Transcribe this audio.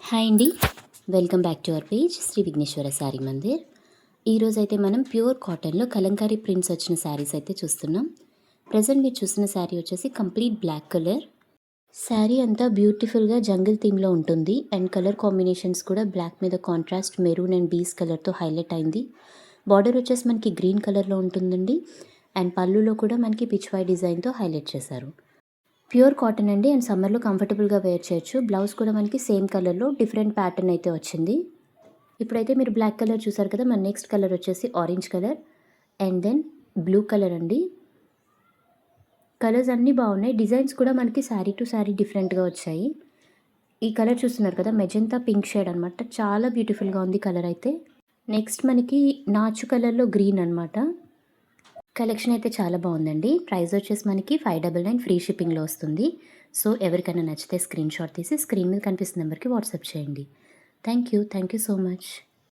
Hi అండి. Welcome back to our page Shri Vighneshwara Saree Mandir. ఈరోజైతే మనం ప్యూర్ కాటన్లో కలంకారీ ప్రింట్స్ వచ్చిన శారీస్ అయితే చూస్తున్నాం. ప్రజెంట్ మీరు చూసిన శారీ వచ్చేసి కంప్లీట్ బ్లాక్ కలర్. శారీ అంతా బ్యూటిఫుల్గా జంగిల్ థీమ్లో ఉంటుంది అండ్ కలర్ కాంబినేషన్స్ కూడా బ్లాక్ మీద కాంట్రాస్ట్ మెరూన్ అండ్ బీస్ కలర్తో హైలైట్ అయింది. బార్డర్ వచ్చేసి మనకి గ్రీన్ కలర్లో ఉంటుందండి అండ్ పళ్ళులో కూడా మనకి పిచ్ వై డిజైన్తో హైలైట్ చేశారు. ప్యూర్ కాటన్ అండి అండ్ సమ్మర్లో కంఫర్టబుల్గా వేర్ చేయొచ్చు. బ్లౌజ్ కూడా మనకి సేమ్ కలర్లో డిఫరెంట్ ప్యాటర్న్ అయితే వచ్చింది. ఇప్పుడైతే మీరు బ్లాక్ కలర్ చూసారు కదా, మన నెక్స్ట్ కలర్ వచ్చేసి orange colour and then blue colour అండి. కలర్స్ అన్నీ బాగున్నాయి. డిజైన్స్ కూడా మనకి శారీ టు శారీ డిఫరెంట్గా వచ్చాయి. ఈ కలర్ చూస్తున్నారు కదా, మెజంతా పింక్ షేడ్ అనమాట. చాలా బ్యూటిఫుల్గా ఉంది కలర్ అయితే. నెక్స్ట్ మనకి నాచు కలర్లో గ్రీన్ అనమాట. కలెక్షన్ అయితే చాలా బాగుందండి. ప్రైస్ వచ్చేసి మనకి 599 ఫ్రీ షిప్పింగ్లో వస్తుంది. సో ఎవరికైనా నచ్చితే స్క్రీన్ షాట్ తీసి స్క్రీన్ మీద కనిపిస్తున్న నెంబర్కి వాట్సాప్ చేయండి. Thank you so much.